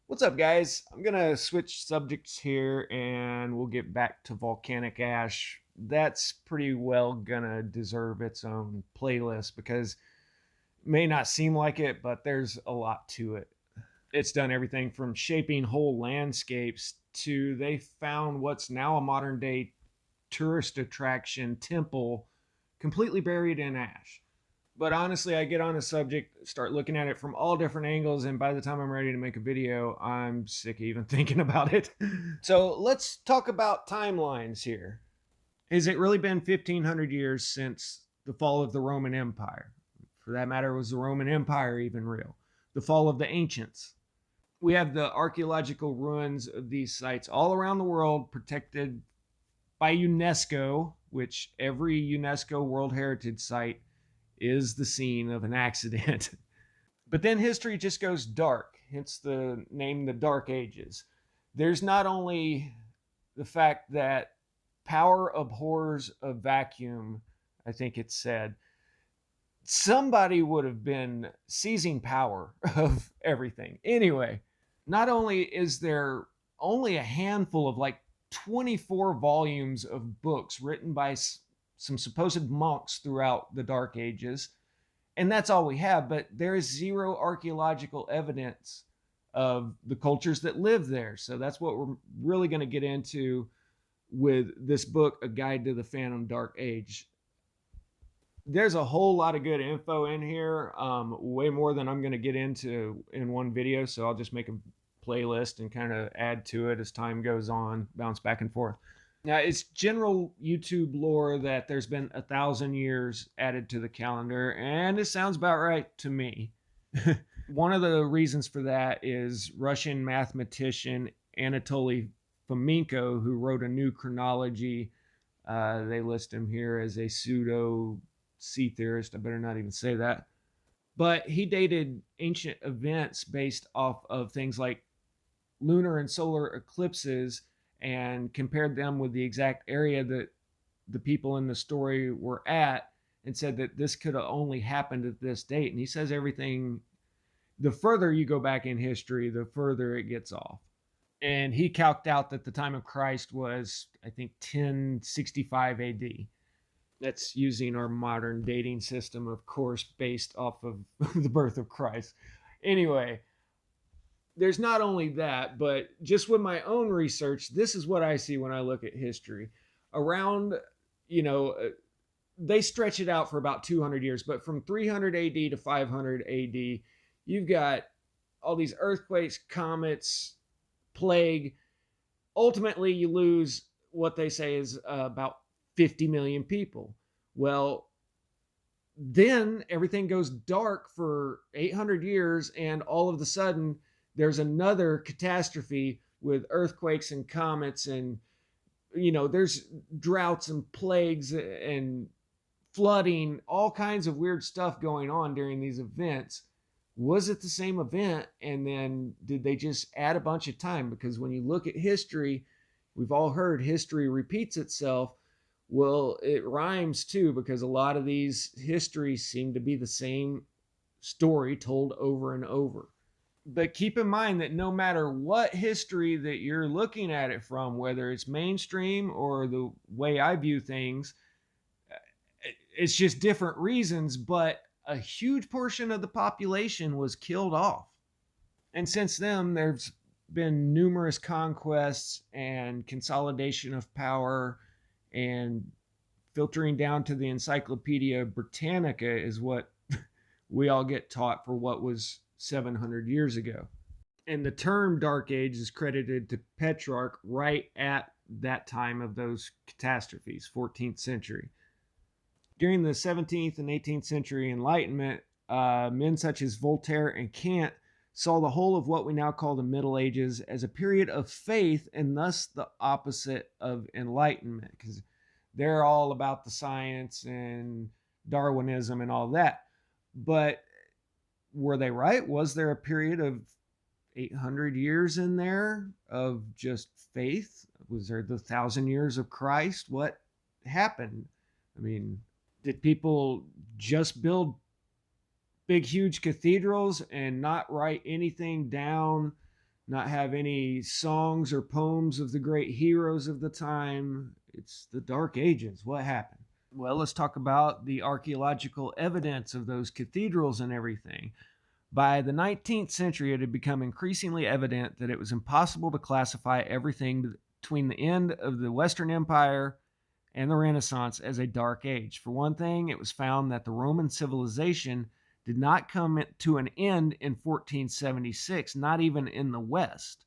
What's up, guys? I'm going to switch subjects here and we'll get back to volcanic ash. That's pretty well going to deserve its own playlist because it may not seem like it, but there's a lot to it. It's done everything from shaping whole landscapes to they found what's now a modern day tourist attraction temple completely buried in ash. But honestly, I get on a subject, start looking at it from all different angles, and by the time I'm ready to make a video, I'm sick of even thinking about it. So let's talk about timelines here. Has it really been 1500 years since the fall of the Roman Empire? For that matter, was the Roman Empire even real? The fall of the ancients. We have the archaeological ruins of these sites all around the world, protected by UNESCO, which every UNESCO World Heritage Site is the scene of an accident. But then history just goes dark, hence the name the Dark Ages. There's not only the fact that power abhors a vacuum, I think it's said. Somebody would have been seizing power of everything. Anyway, not only is there only a handful of like 24 volumes of books written by some supposed monks throughout the Dark Ages, and that's all we have, but there is zero archaeological evidence of the cultures that live there. So that's what we're really going to get into with this book, A Guide to the Phantom Dark Age. There's a whole lot of good info in here, way more than I'm going to get into in one video. So I'll just make a playlist and kind of add to it as time goes on, bounce back and forth. Now, it's general YouTube lore that there's been 1,000 years added to the calendar, and it sounds about right to me. One of the reasons for that is Russian mathematician Anatoly Fomenko, who wrote a new chronology. They list him here as a pseudo sea theorist. I better not even say that. But he dated ancient events based off of things like lunar and solar eclipses and compared them with the exact area that the people in the story were at and said that this could have only happened at this date. And he says everything, the further you go back in history, the further it gets off. And he calced out that the time of Christ was, I think, 1065 AD. That's using our modern dating system, of course, based off of the birth of Christ. Anyway, there's not only that, but just with my own research, this is what I see when I look at history. Around, you know, they stretch it out for about 200 years, but from 300 AD to 500 AD, you've got all these earthquakes, comets, plague. Ultimately, you lose what they say is about 50 million people. Well, then everything goes dark for 800 years, and all of a sudden, there's another catastrophe with earthquakes and comets, and there's droughts and plagues and flooding, all kinds of weird stuff going on during these events. Was it the same event? And then did they just add a bunch of time? Because when you look at history, we've all heard history repeats itself. Well, it rhymes too, because a lot of these histories seem to be the same story told over and over. But keep in mind that no matter what history that you're looking at it from, whether it's mainstream or the way I view things, it's just different reasons, but a huge portion of the population was killed off. And since then, there's been numerous conquests and consolidation of power, and filtering down to the Encyclopedia Britannica is what we all get taught for what was 700 years ago. And the term Dark Age is credited to Petrarch right at that time of those catastrophes, 14th century. During the 17th and 18th century Enlightenment, men such as Voltaire and Kant saw the whole of what we now call the Middle Ages as a period of faith, and thus the opposite of Enlightenment, because they're all about the science and Darwinism and all that. But were they right? Was there a period of 800 years in there of just faith? Was there the 1,000 years of Christ? What happened? I mean, did people just build big, huge cathedrals and not write anything down not have any songs or poems of the great heroes of the time. It's the Dark Ages. What happened? Well, let's talk about the archaeological evidence of those cathedrals and everything. By the 19th century, it had become increasingly evident that it was impossible to classify everything between the end of the Western Empire and the Renaissance as a dark age. For one thing, it was found that the Roman civilization did not come to an end in 1476, not even in the West.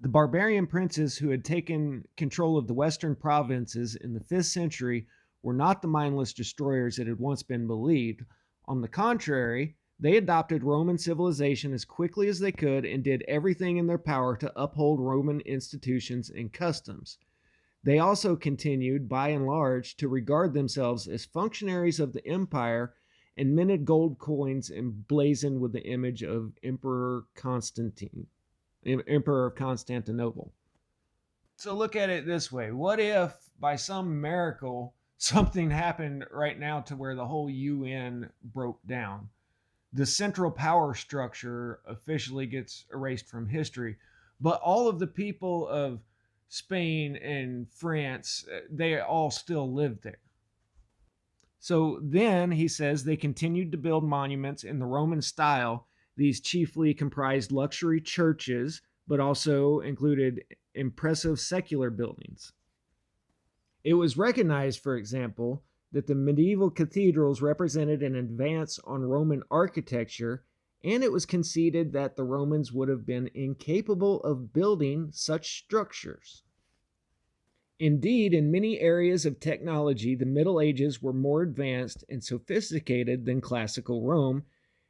The barbarian princes who had taken control of the western provinces in the 5th century were not the mindless destroyers that had once been believed. On the contrary, they adopted Roman civilization as quickly as they could and did everything in their power to uphold Roman institutions and customs. They also continued, by and large, to regard themselves as functionaries of the empire and minted gold coins emblazoned with the image of Emperor of Constantinople. So look at it this way. What if, by some miracle, something happened right now to where the whole UN broke down? The central power structure officially gets erased from history, but all of the people of Spain and France, they all still live there. So then he says they continued to build monuments in the Roman style. These chiefly comprised luxury churches, but also included impressive secular buildings. It was recognized, for example, that the medieval cathedrals represented an advance on Roman architecture, and it was conceded that the Romans would have been incapable of building such structures. Indeed, in many areas of technology, the Middle Ages were more advanced and sophisticated than classical Rome,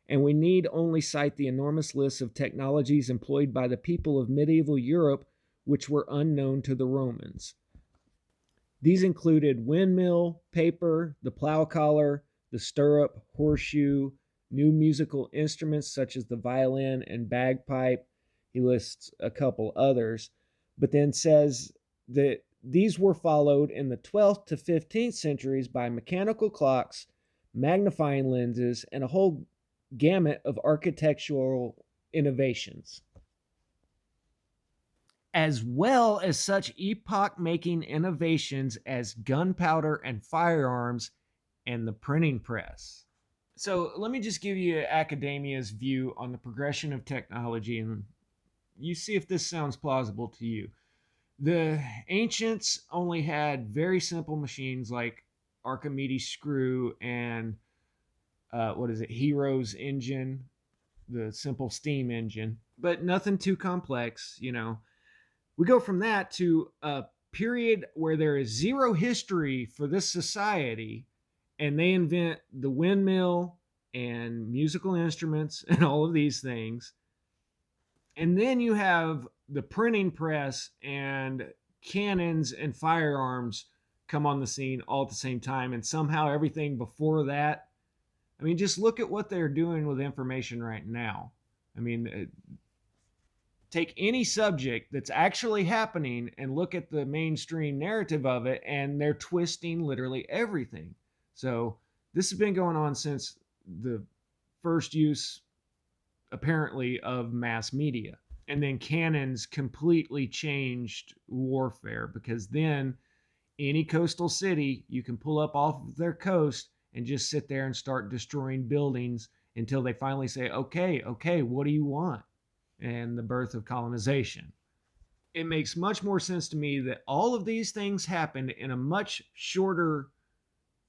and we need only cite the enormous lists of technologies employed by the people of medieval Europe which were unknown to the Romans. These included windmill, paper, the plow collar, the stirrup, horseshoe, new musical instruments such as the violin and bagpipe. He lists a couple others, but then says that these were followed in the 12th to 15th centuries by mechanical clocks, magnifying lenses, and a whole gamut of architectural innovations, as well as such epoch-making innovations as gunpowder and firearms and the printing press. So let me just give you academia's view on the progression of technology, and you see if this sounds plausible to you. The ancients only had very simple machines like Archimedes' screw and Hero's engine, the simple steam engine, but nothing too complex, We go from that to a period where there is zero history for this society, and they invent the windmill and musical instruments and all of these things. And then you have the printing press and cannons and firearms come on the scene all at the same time. And somehow everything before that, just look at what they're doing with information right now. Take any subject that's actually happening and look at the mainstream narrative of it, and they're twisting literally everything. So this has been going on since the first use, apparently, of mass media. And then cannons completely changed warfare, because then any coastal city you can pull up off of their coast and just sit there and start destroying buildings until they finally say, okay, what do you want? And the birth of colonization. It makes much more sense to me that all of these things happened in a much shorter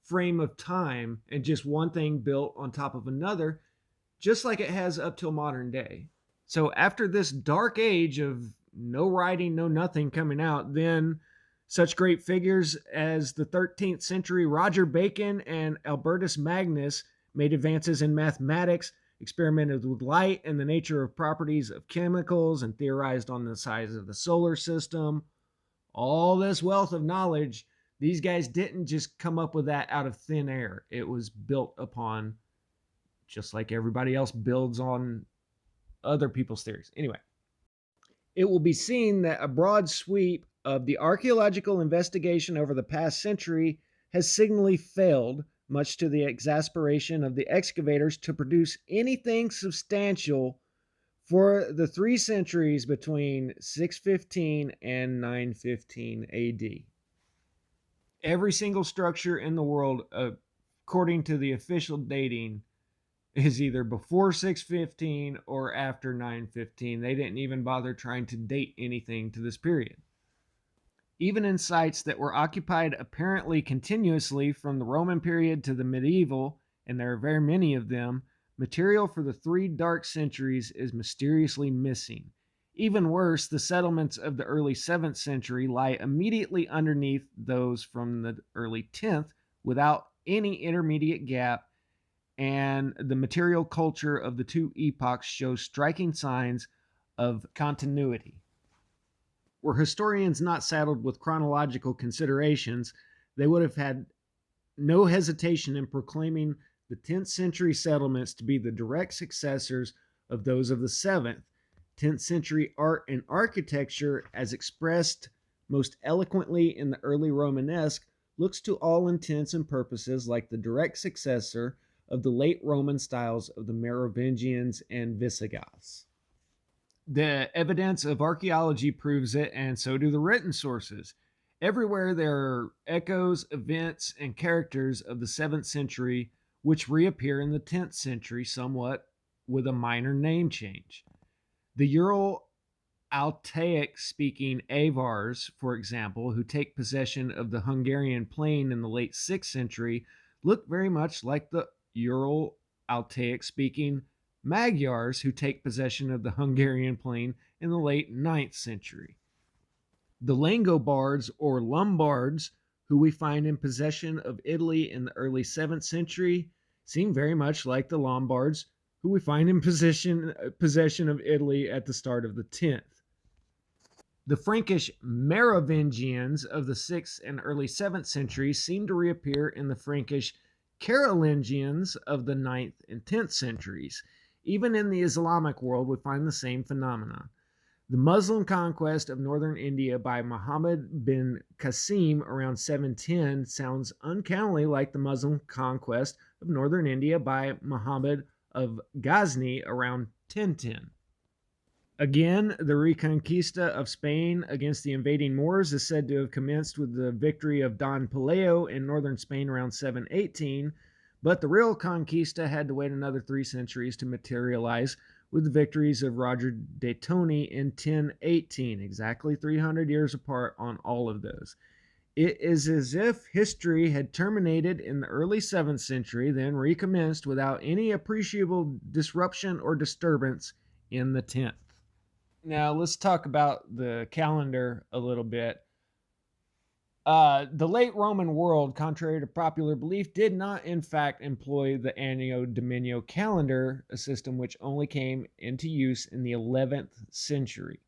frame of time, and just one thing built on top of another, just like it has up till modern day. So after this dark age of no writing, no nothing coming out, then such great figures as the 13th century Roger Bacon and Albertus Magnus made advances in mathematics, experimented with light and the nature of properties of chemicals, and theorized on the size of the solar system. All this wealth of knowledge, these guys didn't just come up with that out of thin air. It was built upon, just like everybody else builds on other people's theories. Anyway, it will be seen that a broad sweep of the archaeological investigation over the past century has signally failed, much to the exasperation of the excavators, to produce anything substantial For the 3 centuries between 615 and 915 AD. Every single structure in the world, according to the official dating, is either before 615 or after 915. They didn't even bother trying to date anything to this period. Even in sites that were occupied apparently continuously from the Roman period to the medieval, and there are very many of them, material for the 3 dark centuries is mysteriously missing. Even worse, the settlements of the early 7th century lie immediately underneath those from the early 10th without any intermediate gap, and the material culture of the 2 epochs shows striking signs of continuity. Were historians not saddled with chronological considerations, they would have had no hesitation in proclaiming the 10th century settlements to be the direct successors of those of the 7th. 10th century art and architecture, as expressed most eloquently in the early Romanesque, looks to all intents and purposes like the direct successor of the late Roman styles of the Merovingians and Visigoths. The evidence of archaeology proves it, and so do the written sources. Everywhere there are echoes, events, and characters of the 7th century which reappear in the 10th century somewhat with a minor name change. The Ural Altaic speaking Avars, for example, who take possession of the Hungarian plain in the late 6th century, look very much like the Ural Altaic speaking Magyars who take possession of the Hungarian plain in the late 9th century. The Langobards or Lombards, who we find in possession of Italy in the early 7th century, seem very much like the Lombards, who we find in possession of Italy at the start of the 10th. The Frankish Merovingians of the 6th and early 7th centuries seem to reappear in the Frankish Carolingians of the 9th and 10th centuries. Even in the Islamic world, we find the same phenomena. The Muslim conquest of northern India by Muhammad bin Qasim around 710 sounds uncannily like the Muslim conquest of northern India by Muhammad of Ghazni around 1010. Again, the Reconquista of Spain against the invading Moors is said to have commenced with the victory of Don Pelayo in northern Spain around 718, but the real conquista had to wait another 3 centuries to materialize with the victories of Roger de Tony in 1018, exactly 300 years apart on all of those. It is as if history had terminated in the early 7th century, then recommenced without any appreciable disruption or disturbance in the 10th. Now, let's talk about the calendar a little bit. The late Roman world, contrary to popular belief, did not in fact employ the Anno Domini calendar, a system which only came into use in the 11th century.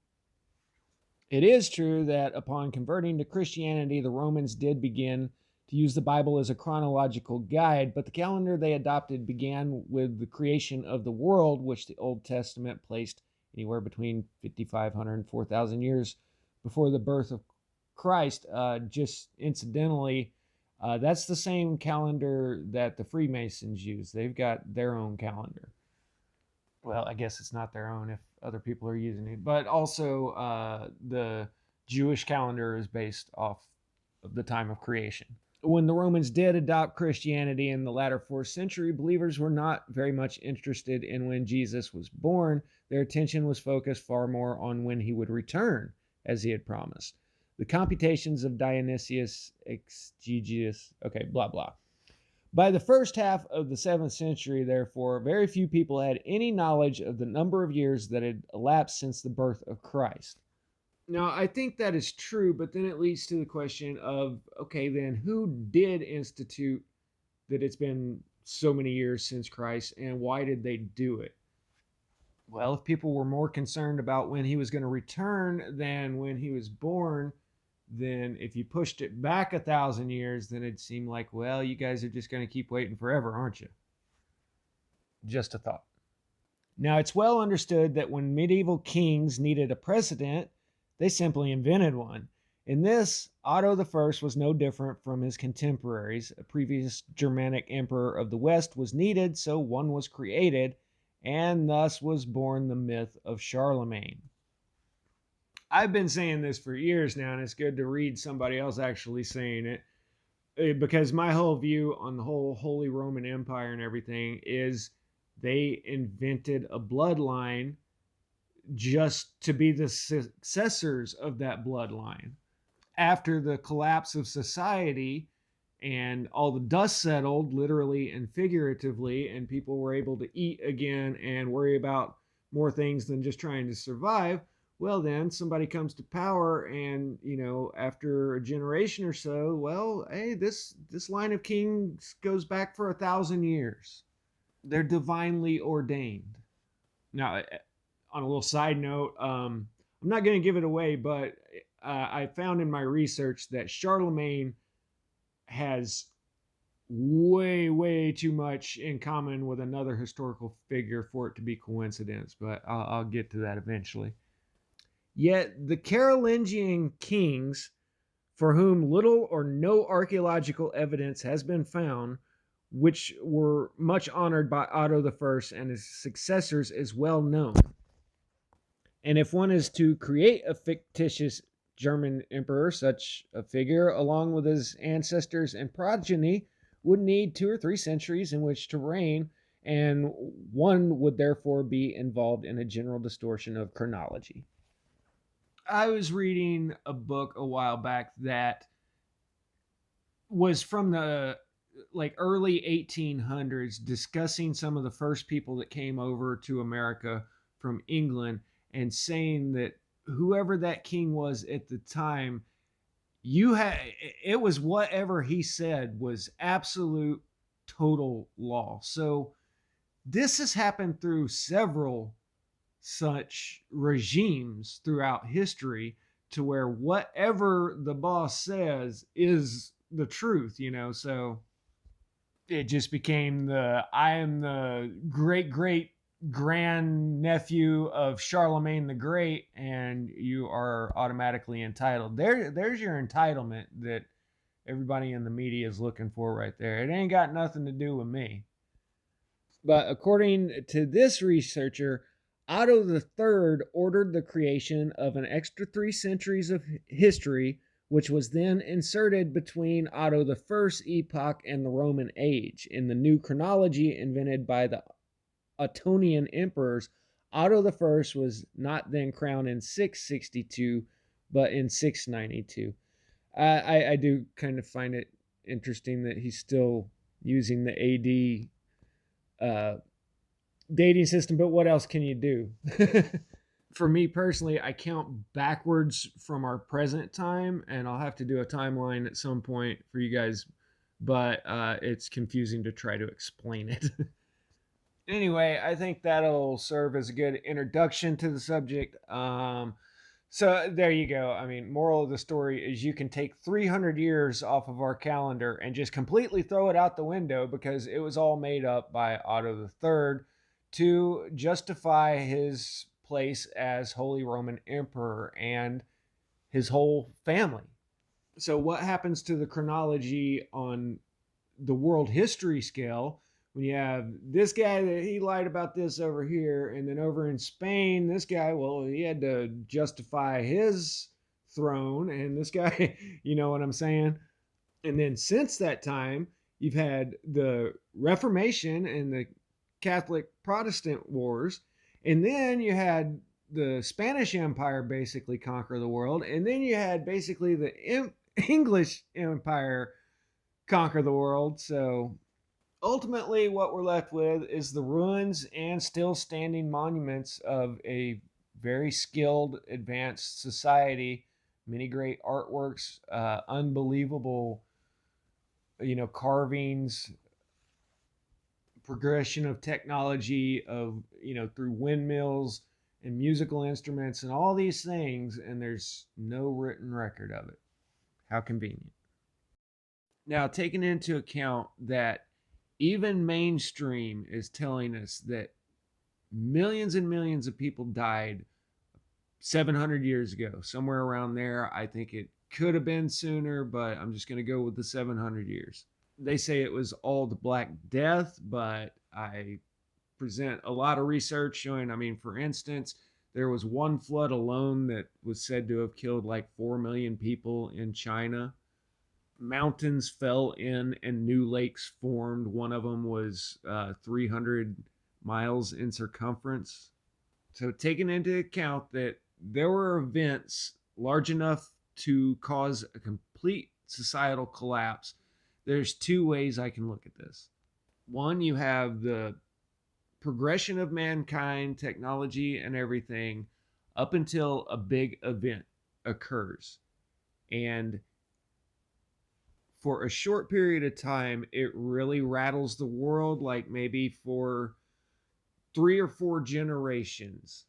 It is true that upon converting to Christianity, the Romans did begin to use the Bible as a chronological guide, but the calendar they adopted began with the creation of the world, which the Old Testament placed anywhere between 5,500 and 4,000 years before the birth of Christ. Just incidentally, that's the same calendar that the Freemasons use. They've got their own calendar. Well, I guess it's not their own if other people are using it, but also the Jewish calendar is based off of the time of creation. When the Romans did adopt Christianity in the latter 4th century, believers were not very much interested in when Jesus was born. Their attention was focused far more on when he would return, as he had promised. The computations of Dionysius Exegius, blah, blah. By the first half of the 7th century, therefore, very few people had any knowledge of the number of years that had elapsed since the birth of Christ. Now, I think that is true, but then it leads to the question of, okay, then who did institute that it's been so many years since Christ, and why did they do it? Well, if people were more concerned about when he was going to return than when he was born, then if you pushed it back 1,000 years, then it'd seem like, well, you guys are just going to keep waiting forever, aren't you? Just a thought. Now, it's well understood that when medieval kings needed a precedent, they simply invented one. In this, Otto I was no different from his contemporaries. A previous Germanic emperor of the West was needed, so one was created, and thus was born the myth of Charlemagne. I've been saying this for years now, and it's good to read somebody else actually saying it, because my whole view on the whole Holy Roman Empire and everything is they invented a bloodline just to be the successors of that bloodline. After the collapse of society and all the dust settled, literally and figuratively, and people were able to eat again and worry about more things than just trying to survive, well, then somebody comes to power, and after a generation or so, well, hey, this line of kings goes back for 1,000 years. They're divinely ordained. Now, on a little side note, I'm not going to give it away, but I found in my research that Charlemagne has way, way too much in common with another historical figure for it to be coincidence, but I'll get to that eventually. Yet the Carolingian kings, for whom little or no archaeological evidence has been found, which were much honored by Otto I and his successors, is well known. And if one is to create a fictitious German emperor, such a figure, along with his ancestors and progeny, would need 2 or 3 centuries in which to reign, and one would therefore be involved in a general distortion of chronology. I was reading a book a while back that was from the early 1800s, discussing some of the first people that came over to America from England, and saying that whoever that king was at the time, it was whatever he said was absolute total law. So this has happened through several such regimes throughout history, to where whatever the boss says is the truth, so it just became I am the great great grand nephew of Charlemagne the Great, and you are automatically entitled. There's your entitlement that everybody in the media is looking for right there. It ain't got nothing to do with me. But according to this researcher, Otto III ordered the creation of an extra 3 centuries of history, which was then inserted between Otto I's epoch and the Roman age. In the new chronology invented by the Ottonian emperors, Otto I was not then crowned in 662, but in 692. I do kind of find it interesting that he's still using the AD dating system, but what else can you do? For me personally, I count backwards from our present time, and I'll have to do a timeline at some point for you guys, but it's confusing to try to explain it. Anyway, I think that'll serve as a good introduction to the subject. So there you go. I mean, moral of the story is you can take 300 years off of our calendar and just completely throw it out the window, because it was all made up by Otto III to justify his place as Holy Roman Emperor and his whole family. So what happens to the chronology on the world history scale when you have this guy that he lied about this over here, and then over in Spain, this guy, well, he had to justify his throne, and this guy, you know what I'm saying? And then since that time, you've had the Reformation and the Catholic Protestant wars, and then you had the Spanish Empire basically conquer the world, and then you had basically the English Empire conquer the world. So ultimately, what we're left with is the ruins and still standing monuments of a very skilled, advanced society. Many great artworks, unbelievable, carvings, progression of technology of, through windmills and musical instruments and all these things, and there's no written record of it. How convenient. Now, taking into account that even mainstream is telling us that millions and millions of people died 700 years ago, somewhere around there. I think it could have been sooner, but I'm just going to go with the 700 years. They say it was all the Black Death, but I present a lot of research showing, I mean, for instance, there was one flood alone that was said to have killed like 4 million people in China. Mountains fell in and new lakes formed. One of them was 300 miles in circumference. So, taking into account that there were events large enough to cause a complete societal collapse, there's two ways I can look at this. One, you have the progression of mankind, technology, and everything up until a big event occurs. And for a short period of time, it really rattles the world, like maybe for 3 or 4 generations.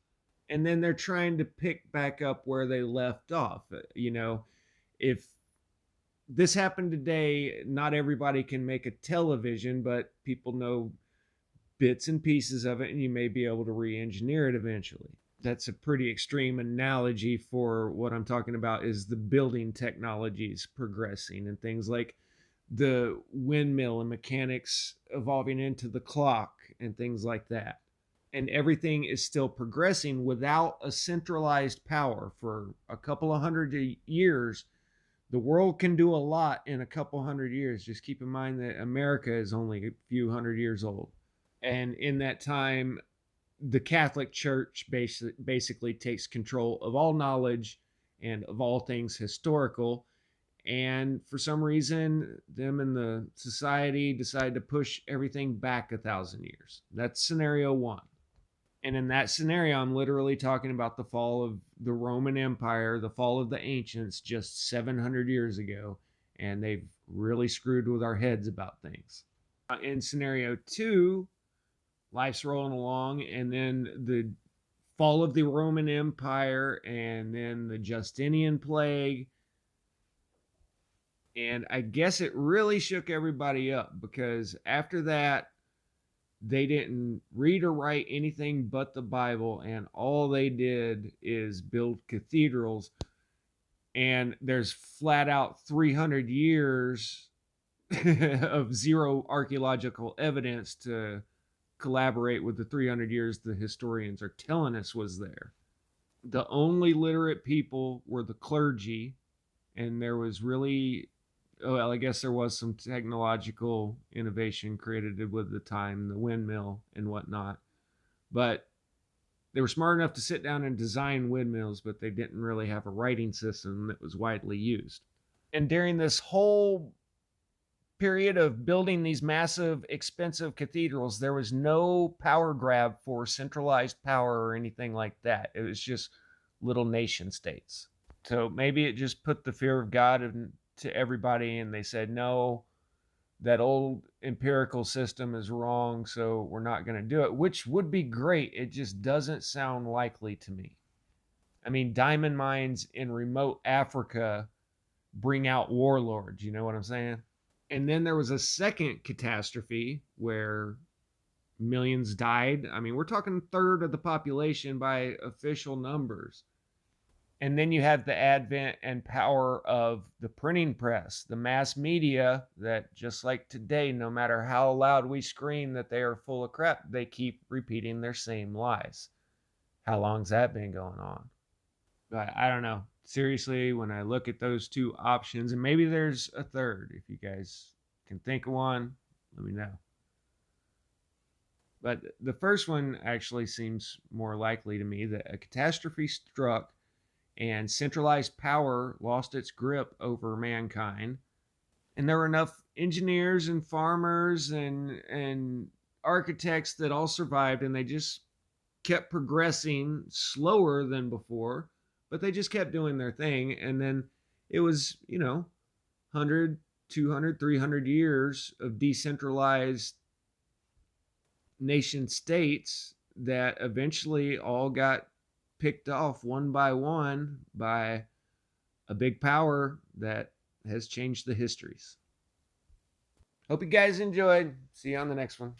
And then they're trying to pick back up where they left off. If this happened today, not everybody can make a television, but people know bits and pieces of it, and you may be able to re-engineer it eventually. That's a pretty extreme analogy for what I'm talking about, is the building technologies progressing and things like the windmill and mechanics evolving into the clock and things like that. And everything is still progressing without a centralized power. For a couple of hundred years, the world can do a lot in a couple hundred years. Just keep in mind that America is only a few hundred years old. And in that time, the Catholic Church basically takes control of all knowledge and of all things historical. And for some reason, them and the society decide to push everything back 1,000 years. That's scenario one. And in that scenario, I'm literally talking about the fall of the Roman Empire, the fall of the ancients just 700 years ago. And they've really screwed with our heads about things. In scenario two, life's rolling along, and then the fall of the Roman Empire, and then the Justinian plague. And I guess it really shook everybody up, because after that, they didn't read or write anything but the Bible, and all they did is build cathedrals. And there's flat out 300 years of zero archaeological evidence to collaborate with the 300 years the historians are telling us was there. The only literate people were the clergy, and there was really, well, I guess there was some technological innovation created with the time, the windmill and whatnot. But they were smart enough to sit down and design windmills, but they didn't really have a writing system that was widely used. And during this whole period of building these massive, expensive cathedrals, there was no power grab for centralized power or anything like that. It was just little nation states. So maybe it just put the fear of God into everybody, and they said, no, that old empirical system is wrong, so we're not going to do it, which would be great. It just doesn't sound likely to me. I mean, diamond mines in remote Africa bring out warlords, you know what I'm saying? And then there was a second catastrophe where millions died. I mean, we're talking a third of the population by official numbers. And then you have the advent and power of the printing press, the mass media that, just like today, no matter how loud we scream that they are full of crap, they keep repeating their same lies. How long's that been going on? But I don't know. Seriously, when I look at those two options, and maybe there's a third, if you guys can think of one, let me know. But the first one actually seems more likely to me, that a catastrophe struck and centralized power lost its grip over mankind. And there were enough engineers and farmers and architects that all survived, and they just kept progressing slower than before, but they just kept doing their thing. And then it was, 100, 200, 300 years of decentralized nation states that eventually all got picked off one by one by a big power that has changed the histories. Hope you guys enjoyed. See you on the next one.